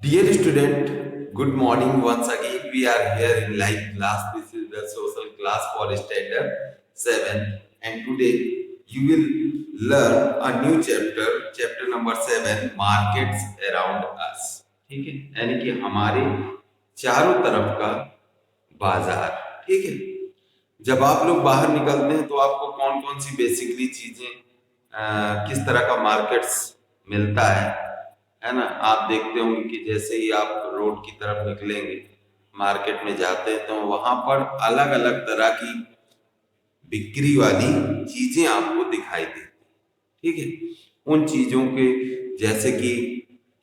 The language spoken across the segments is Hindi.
Dear student, good morning once again. We are here in live class. This is the social class for standard 7 and today you will learn a new chapter number 7 markets around us. ठीक है, यानी कि हमारे चारों तरफ का बाजार। ठीक है, जब आप लोग बाहर निकलते हैं तो आपको कौन कौन सी बेसिकली चीजें किस तरह का मार्केट्स मिलता है ना। आप देखते होंगे कि जैसे ही आप रोड की तरफ निकलेंगे, मार्केट में जाते हैं तो वहां पर अलग अलग तरह की बिक्री वाली चीजें आपको दिखाई देती। ठीक है, उन चीजों के जैसे कि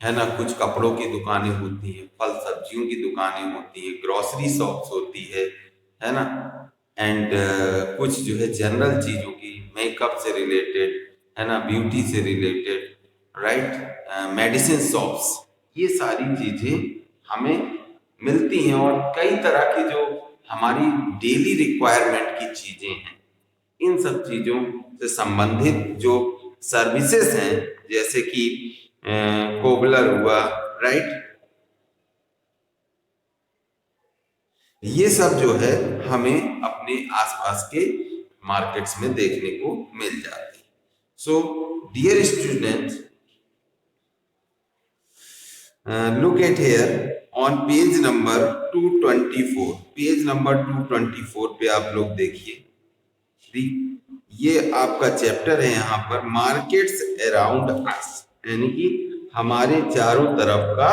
है ना, कुछ कपड़ों की दुकानें होती हैं, फल सब्जियों की दुकानें होती है, ग्रोसरी शॉप्स होती है ना। एंड कुछ जो है जनरल चीजों की, मेकअप से रिलेटेड है ना, ब्यूटी से रिलेटेड, राइट, मेडिसिन शॉप्स, ये सारी चीजें हमें मिलती हैं। और कई तरह की जो हमारी डेली रिक्वायरमेंट की चीजें हैं, इन सब चीजों से संबंधित जो सर्विसेज हैं, जैसे कि कोबलर हुआ, राइट, ये सब जो है हमें अपने आसपास के मार्केट्स में देखने को मिल जाती है। So dear students, look at here on page number 224। Page number 224 पे आप लोग देखिए, ये आपका चैप्टर है यहाँ पर मार्केट्स अराउंड अस, यानी कि हमारे चारों तरफ का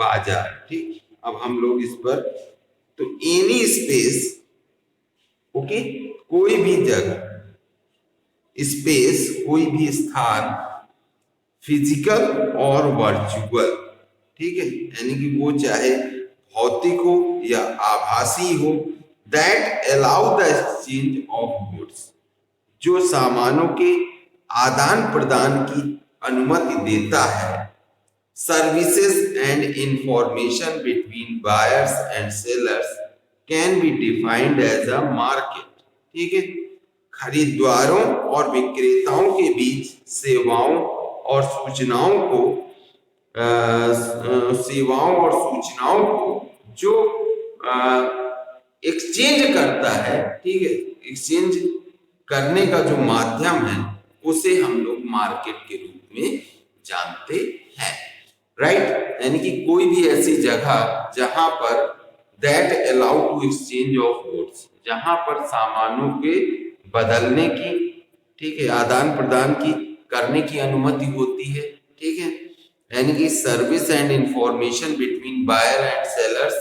बाजार। ठीक, अब हम लोग इस पर तो एनी स्पेस, ओके, कोई भी जगह, स्पेस कोई भी स्थान, फिजिकल और वर्चुअल। ठीक है, यानी कि वो चाहे भौतिक हो या आभासी हो, that allow the exchange of goods, जो सामानों के आदान प्रदान की अनुमति देता है, services and information between buyers and sellers can be defined as a market. ठीक है, खरीदारों और विक्रेताओं के बीच सेवाओं और सूचनाओं को जो एक्सचेंज करता है, ठीक है, एक्सचेंज करने का जो माध्यम है उसे हम लोग मार्केट के रूप में जानते हैं, राइट। यानी कि कोई भी ऐसी जगह जहां पर that allow to exchange of goods, जहां पर सामानों के बदलने की, ठीक है, आदान प्रदान की करने की अनुमति होती है। ठीक है, यानी कि service and information between buyer and sellers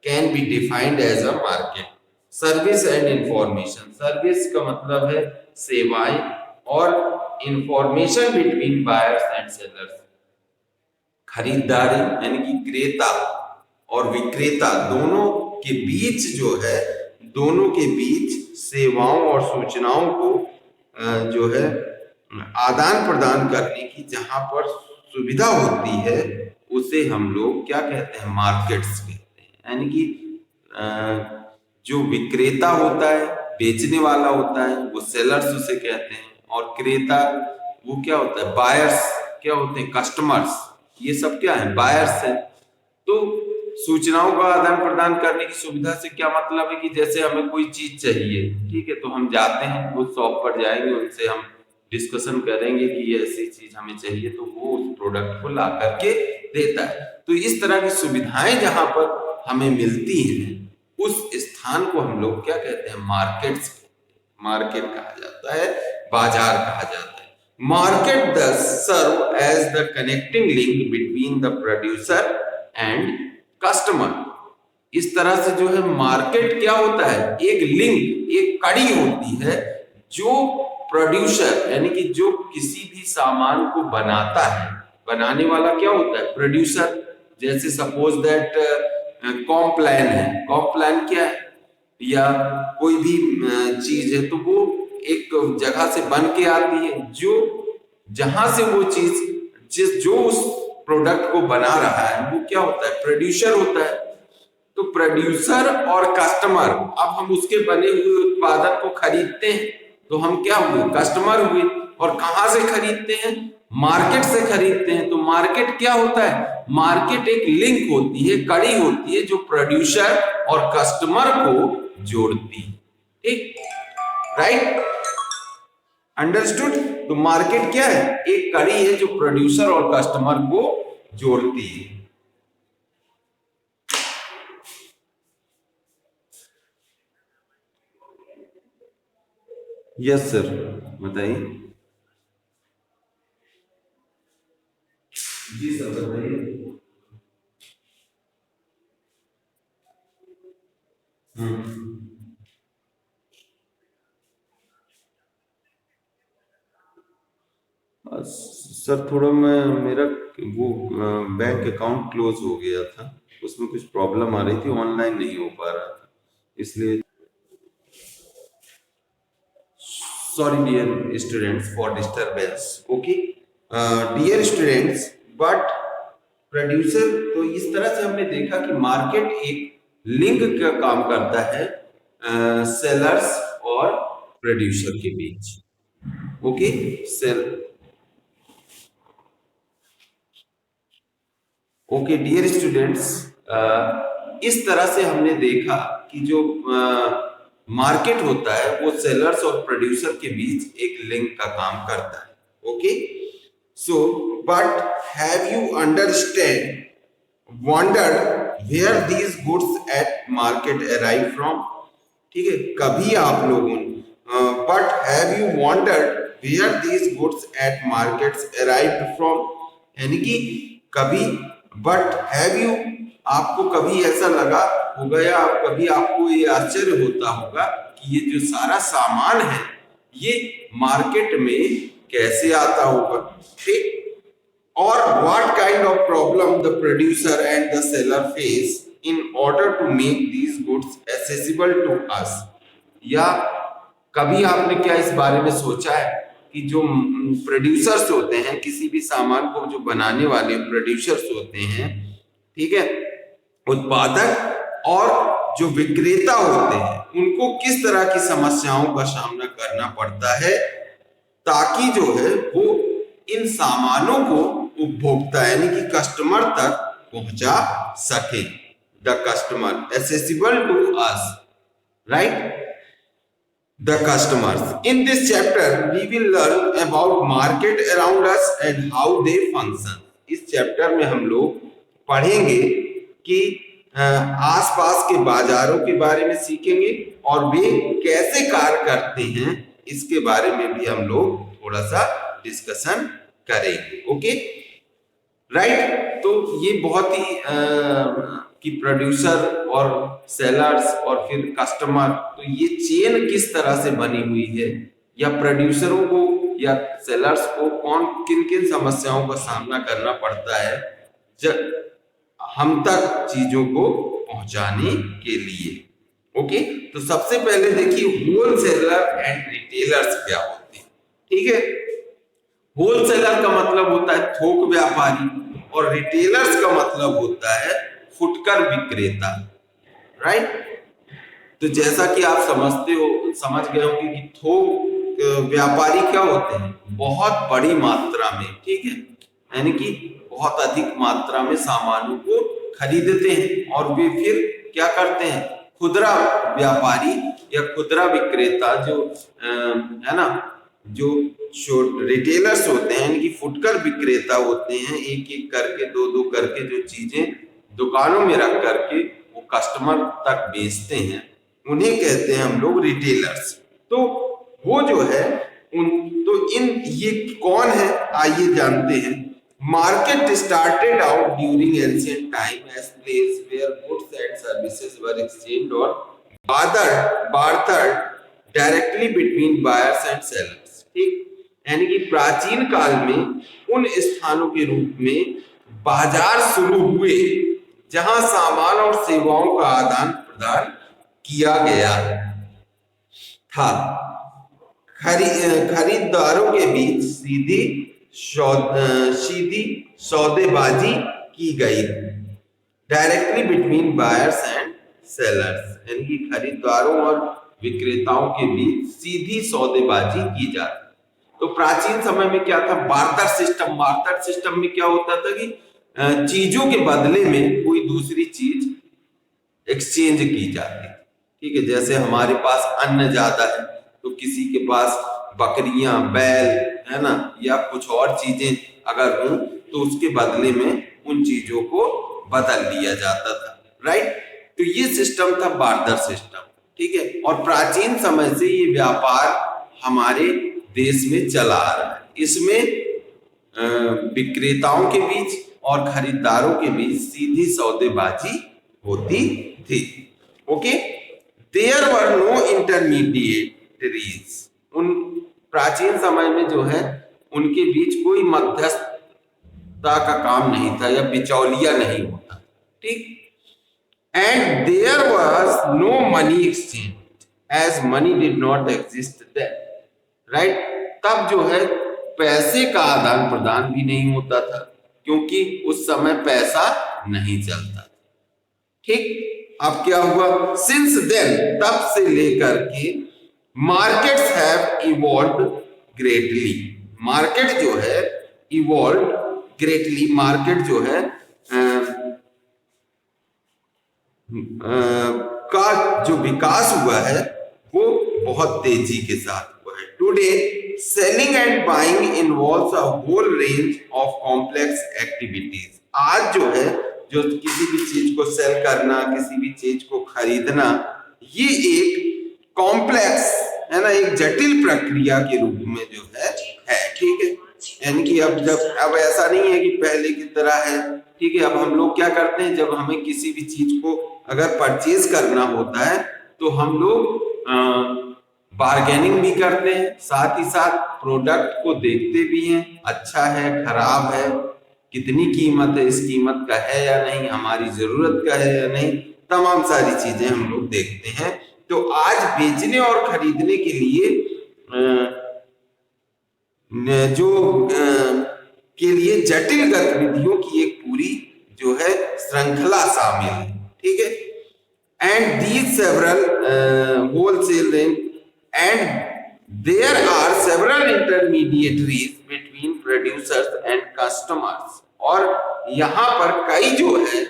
can be defined as a market. Service and information, service का मतलब है सेवाएं, और information between buyers and sellers, खरीदारी यानी कि क्रेता और विक्रेता दोनों के बीच जो है, दोनों के बीच सेवाओं और सूचनाओं को जो है आदान प्रदान करने की जहां पर सुविधा होती है, उसे हम लोग क्या कहते हैं, मार्केट्स कहते हैं। यानी कि जो विक्रेता होता है, बेचने वाला होता है, वो सेलर्स उसे कहते हैं, और क्रेता वो क्या होता है, बायर्स क्या होते हैं, कस्टमर्स, ये सब क्या है, बायर्स है। तो सूचनाओं का आदान प्रदान करने की सुविधा से क्या मतलब है कि जैसे हमें कोई चीज चाहिए, ठीक है, तो हम जाते हैं, उस शॉप पर जाएंगे, उनसे हम डिस्कशन करेंगे कि ये ऐसी चीज हमें चाहिए, तो वो उस प्रोडक्ट को ला करके देता है। तो इस तरह की सुविधाएं जहां पर हमें मिलती हैं, उस स्थान को हम लोग क्या कहते हैं, मार्केट्स, मार्केट कहा जाता है, बाजार कहा जाता है। Market thus serve as the connecting link between the producer and customer। इस तरह से जो है मार्केट क्या होता है, एक लिंक, एक कड़ी होती है, जो प्रोड्यूसर यानी कि जो किसी भी सामान को बनाता है, बनाने वाला क्या होता है, प्रोड्यूसर। जैसे सपोज दैट कॉम्प्लान है, कॉम्प्लान क्या है, या कोई भी चीज है, तो वो एक जगह से बन के आती है, जो जहां से वो चीज जो उस प्रोडक्ट को बना रहा है वो क्या होता है, प्रोड्यूसर होता है। तो प्रोड्यूसर और कस्टमर, अब हम उसके बने हुए उत्पादन को खरीदते हैं तो हम क्या हुए, कस्टमर हुए। और कहां से खरीदते हैं, मार्केट से खरीदते हैं। तो मार्केट क्या होता है? मार्केट एक लिंक होती है, कड़ी होती है जो प्रोड्यूसर और कस्टमर को जोड़ती है। ठीक, राइट, अंडरस्टूड। तो मार्केट क्या है? एक कड़ी है जो प्रोड्यूसर और कस्टमर को जोड़ती है। यस सर, बताइए। जी सर, बताइए। सर थोड़ा मैं मेरा वो बैंक अकाउंट क्लोज हो गया था, उसमें कुछ प्रॉब्लम आ रही थी, ऑनलाइन नहीं हो पा रहा था, इसलिए sorry dear students for disturbance. Okay dear students, but producer, तो इस तरह से हमने देखा कि मार्केट एक लिंक का काम करता है सेलर्स और प्रोड्यूसर के बीच। Okay sale okay dear students, इस तरह से हमने देखा कि जो मार्केट होता है वो सेलर्स और प्रोड्यूसर के बीच एक लिंक का काम करता है। Okay so but have you understand wondered where these goods at market arrive from? ठीक है, कभी आप लोगों but have you wondered where these goods at markets arrived from, यानी कि कभी, बट हैव यू, आपको कभी ऐसा लगा होगा या कभी आपको ये आश्चर्य होता होगा कि ये जो सारा सामान है ये मार्केट में कैसे आता होगा? ठीक, और what kind of problem the producer and the seller face in order to make these goods accessible to us? या कभी आपने क्या इस बारे में सोचा है कि जो प्रोड्यूसर्स होते हैं, किसी भी सामान को जो बनाने वाले प्रोड्यूसर्स होते हैं, ठीक है, उत्पादक और जो विक्रेता होते हैं, उनको किस तरह की समस्याओं का सामना करना पड़ता है ताकि जो है वो इन सामानों को उपभोक्ता यानी कि कस्टमर तक पहुंचा सके। The customer accessible to us, right, the customers. In this chapter we will learn about market around us and how they function. इस चैप्टर में हम लोग पढ़ेंगे कि आसपास के बाजारों के बारे में सीखेंगे और वे कैसे कार्य करते हैं, इसके बारे में भी हम लोग थोड़ा सा डिस्कशन करेंगे। ओके राइट, तो ये बहुत ही कि प्रोड्यूसर और सेलर्स और फिर कस्टमर, तो ये चेन किस तरह से बनी हुई है, या प्रोड्यूसरों को या सेलर्स को कौन किन किन समस्याओं का सामना करना पड़ता है जब हम तक चीजों को पहुंचाने के लिए। ओके, तो सबसे पहले देखिए होलसेलर एंड रिटेलर्स क्या होते हैं। ठीक है, होलसेलर का मतलब होता है थोक व्यापारी और रिटेलर्स का मतलब होता है फुटकर विक्रेता, राइट। तो जैसा कि आप समझ गए होंगे कि थोक व्यापारी क्या होते हैं, बहुत बड़ी मात्रा में, ठीक है, यानी कि बहुत अधिक मात्रा में सामानों को खरीदते हैं और वे फिर क्या करते हैं, खुदरा व्यापारी या खुदरा विक्रेता जो है ना, जो रिटेलर्स होते हैं यानी कि फुटकर विक्रेता होते हैं, एक एक करके दो दो करके जो चीजें दुकानों में रख करके वो कस्टमर तक बेचते हैं, उन्हें कहते हैं हम लोग रिटेलर्स। तो वो जो है ये कौन है, आइए जानते हैं। Market started out during ancient time as place where goods and services were exchanged और bartered directly between buyers and sellers. ठीक, यानी कि प्राचीन काल में उन स्थानों के रूप में बाजार शुरू हुए जहां सामान और सेवाओं का आदान प्रदान किया गया था। खरीदारों के बीच सीधी सौदेबाजी की गई, directly between buyers and sellers, यानी कि खरीदारों और विक्रेताओं के बीच सीधी सौदेबाजी की जाती। तो प्राचीन समय में क्या था, बार्टर सिस्टम। बार्टर सिस्टम में क्या होता था कि चीजों के बदले में कोई दूसरी चीज एक्सचेंज की जाती है। ठीक है, जैसे हमारे पास अन्न ज्यादा है तो किसी के पास बकरियां, बैल, है ना, या कुछ और चीजें अगर हों तो उसके बदले में उन चीजों को बदल लिया जाता था। राइट, तो ये सिस्टम था बार्टर सिस्टम। ठीक है, और प्राचीन समय से ये व्यापार हमारे देश में चला आ रहा है। इसमें विक्रेताओं के बीच और खरीदारों के बीच सीधी सौदेबाजी होती थी। Okay, there were no intermediaries. उन प्राचीन समय में जो है उनके बीच कोई मध्यस्थता का काम नहीं था या बिचौलिया नहीं होता। ठीक, and there was no money exchange as money did not exist then. Right, तब जो है पैसे का आदान प्रदान भी नहीं होता था क्योंकि उस समय पैसा नहीं चलता। ठीक, अब क्या हुआ, सिंस देन, तब से लेकर के markets have evolved greatly. Market जो है इवॉल्व ग्रेटली, मार्केट जो है का जो विकास हुआ है वो बहुत तेजी के साथ हुआ है। Today selling and buying involves a whole range of complex activities. आज जो है जो किसी भी चीज को सेल करना, किसी भी चीज को खरीदना, ये एक कॉम्प्लेक्स, है ना, एक जटिल प्रक्रिया के रूप में जो है। ठीक है, यानी कि अब ऐसा नहीं है कि पहले की तरह है। ठीक है, अब हम लोग क्या करते हैं, जब हमें किसी भी चीज को अगर परचेज करना होता है तो हम लोग बार्गेनिंग भी करते हैं, साथ ही साथ प्रोडक्ट को देखते भी हैं, अच्छा है, खराब है, कितनी कीमत है, इस कीमत का है या नहीं, हमारी जरूरत का है या नहीं, तमाम सारी चीजें हम लोग देखते हैं। तो आज बेचने और खरीदने के लिए के लिए जटिल गतिविधियों की एक पूरी जो है श्रृंखला शामिल है। ठीक है, and these several wholesale and there are several intermediaries between producers and customers. और यहाँ पर कई जो है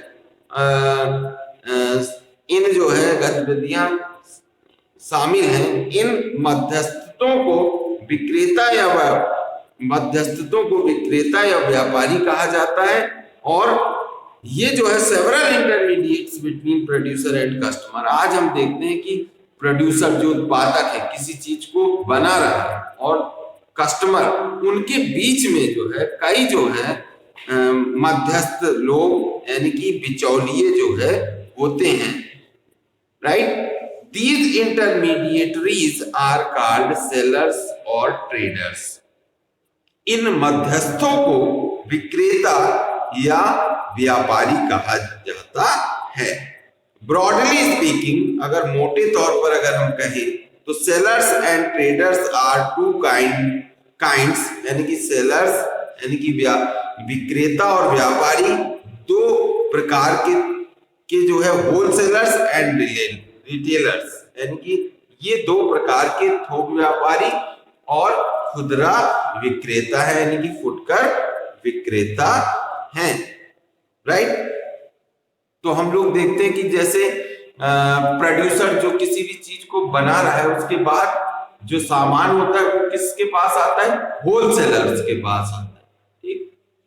इन जो है गतिविधियां शामिल हैं। इन मध्यस्थों को विक्रेता या व्यापारी कहा जाता है। और ये जो है several intermediates between producer and customer. आज हम देखते हैं कि प्रोड्यूसर जो उत्पादक है, किसी चीज को बना रहा है, और कस्टमर, उनके बीच में जो है कई जो है मध्यस्थ लोग, यानी कि बिचौलिए जो है होते हैं। Right, these intermediaries are called sellers और traders। इन मध्यस्थों को विक्रेता या व्यापारी कहा जाता है। ब्रॉडली स्पीकिंग, अगर मोटे तौर पर अगर हम कहें तो sellers and traders are two kinds, यानी कि सेलर्स यानी कि विक्रेता और व्यापारी दो प्रकार के जो है होलसेलर्स एंड रिटेलर्स, यानी कि ये दो प्रकार के थोक व्यापारी और खुदरा विक्रेता है, यानी कि फुटकर विक्रेता हैं। राइट, तो हम लोग देखते हैं कि जैसे प्रोड्यूसर जो किसी भी चीज को बना रहा है, उसके बाद जो सामान होता है वो किसके पास आता है, होलसेलर्स के पास आता है। ठीक,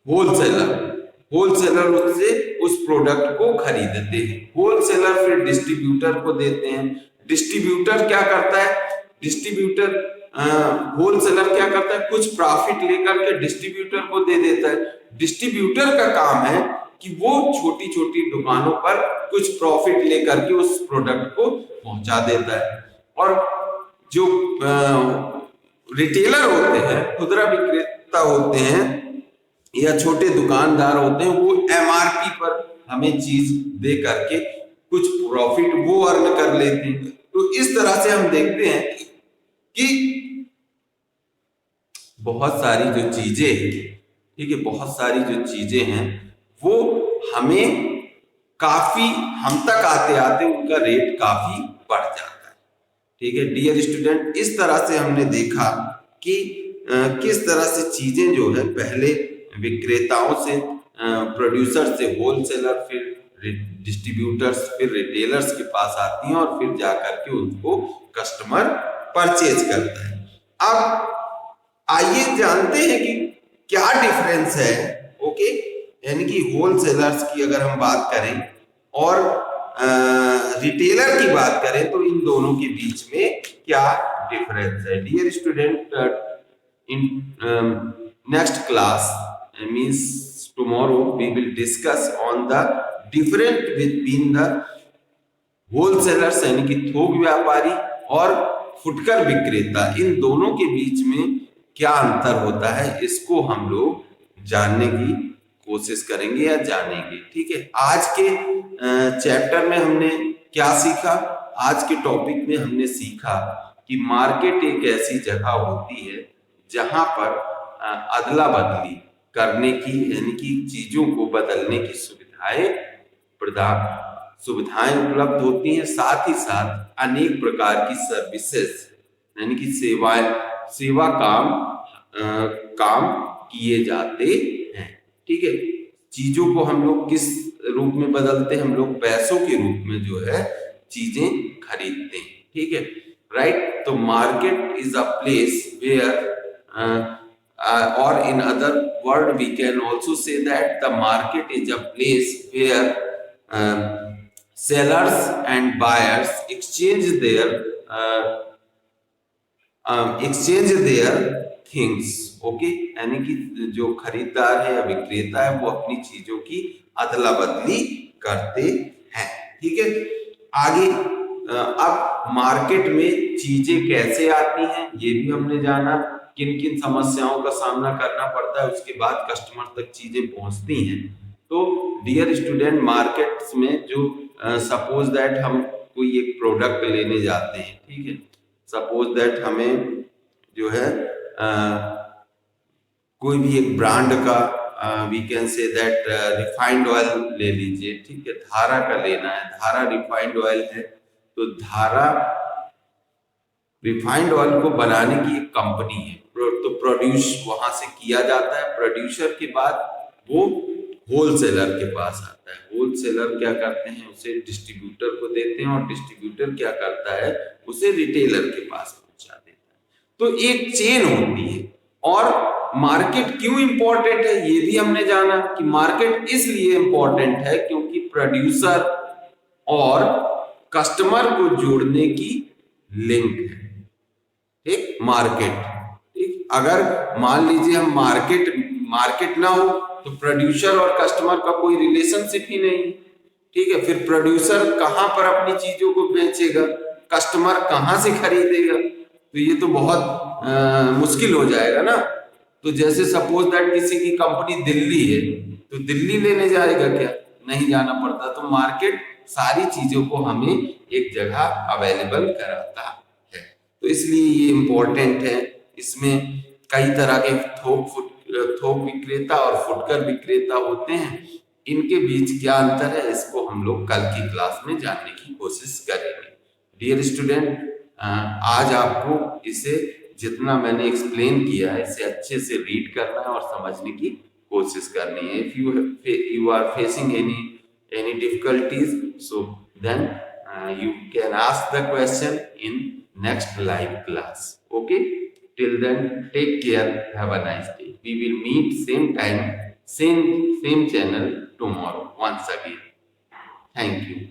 होलसेलर उससे उस प्रोडक्ट को खरीदते हैं। होलसेलर फिर डिस्ट्रीब्यूटर को देते हैं। डिस्ट्रीब्यूटर क्या करता है, होलसेलर क्या करता है, कुछ प्रॉफिट लेकर के डिस्ट्रीब्यूटर को दे देता है। डिस्ट्रीब्यूटर का काम है कि वो छोटी छोटी दुकानों पर कुछ प्रॉफिट लेकर के उस प्रोडक्ट को पहुंचा देता है। और जो रिटेलर होते हैं, खुदरा विक्रेता होते हैं या छोटे दुकानदार होते हैं, वो एमआरपी पर हमें चीज दे करके कुछ प्रॉफिट वो अर्न कर लेते हैं। तो इस तरह से हम देखते हैं कि बहुत सारी जो चीजें, ठीक है, बहुत सारी जो चीजें हैं वो हमें काफी, हम तक आते आते उनका रेट काफी बढ़ जाता है। ठीक है डियर स्टूडेंट, इस तरह से हमने देखा कि किस तरह से चीजें जो है पहले विक्रेताओं से, प्रोड्यूसर से होलसेलर, फिर डिस्ट्रीब्यूटर्स, फिर रिटेलर्स के पास आती हैं और फिर जाकर के उनको कस्टमर परचेज करता है। अब आइए जानते हैं कि क्या डिफरेंस है। ओके, यानी कि होलसेलर्स की अगर हम बात करें और रिटेलर की बात करें तो इन दोनों के बीच में क्या डिफरेंस है। Dear student, in next class, means tomorrow we will discuss on the difference between the wholesalers यानी कि थोक व्यापारी और फुटकर विक्रेता, इन दोनों के बीच में क्या अंतर होता है, इसको हम लोग जानने की कोशिश करेंगे या जानेंगे। ठीक है, आज के चैप्टर में हमने क्या सीखा, आज के टॉपिक में हमने सीखा कि मार्केट एक ऐसी जगह होती है जहां पर अदला बदली करने की, यानी कि चीजों को बदलने की सुविधाएं उपलब्ध होती हैं, साथ ही साथ अनेक प्रकार की सर्विसेज यानी कि सेवा काम किए जाते हैं। ठीक है, चीजों को हम लोग किस रूप में बदलते हैं, हम लोग पैसों के रूप में जो है चीजें खरीदते हैं। ठीक है, राइट। तो market is a place where or in other word we can also say that the market is a place where sellers and buyers exchange their things। Okay, यानी कि जो खरीदार है या विक्रेता है वो अपनी चीजों की अदला बदली करते हैं। ठीक है, आगे अब मार्केट में चीजें कैसे आती हैं ये भी हमने जाना, किन किन समस्याओं का सामना करना पड़ता है, उसके बाद कस्टमर तक चीजें पहुंचती हैं। तो डियर स्टूडेंट, मार्केट्स में जो सपोज दैट हम कोई एक प्रोडक्ट लेने जाते हैं, ठीक है, सपोज दैट हमें जो है कोई भी एक ब्रांड का we can say that refined oil ले लीजिए। ठीक है, धारा का लेना है, धारा रिफाइंड ऑयल है, तो धारा रिफाइंड ऑयल को बनाने की एक कंपनी है, तो प्रोड्यूस वहां से किया जाता है। प्रोड्यूसर के बाद वो होलसेलर के पास आता है, होलसेलर क्या करते हैं, उसे डिस्ट्रीब्यूटर को देते हैं और डिस्ट्रीब्यूटर क्या करता है, उसे रिटेलर के पास पहुंचा देता है। तो एक चेन होती है। और मार्केट क्यों इंपॉर्टेंट है ये भी हमने जाना कि मार्केट इसलिए इंपॉर्टेंट है क्योंकि प्रोड्यूसर और कस्टमर को जोड़ने की लिंक है। ठीक, मार्केट, ठीक, अगर मान लीजिए हम मार्केट ना हो तो प्रोड्यूसर और कस्टमर का कोई रिलेशनशिप ही नहीं। ठीक है, फिर प्रोड्यूसर कहां पर अपनी चीजों को बेचेगा, कस्टमर कहां से खरीदेगा, तो ये तो बहुत मुश्किल हो जाएगा ना। तो जैसे सपोज दैट किसी की कंपनी दिल्ली है तो दिल्ली लेने जाएगा क्या, नहीं जाना पड़ता। तो मार्केट सारी चीजों को हमें एक जगह अवेलेबल कराता है, तो इसलिए ये इम्पोर्टेंट है। इसमें कई तरह के थोक विक्रेता और फुटकर विक्रेता होते हैं, इनके बीच क्या अंतर है इसको हम लोग कल की क्लास में जानने की कोशिश करेंगे। डियर स्टूडेंट, आज आपको इसे जितना मैंने एक्सप्लेन किया है इसे अच्छे से रीड करना है और समझने की कोशिश करनी है। If you are facing any difficulties, so then you can ask the question in next live class. Okay, till then take care, have a nice day. We will meet same time, same channel tomorrow once again. Thank you.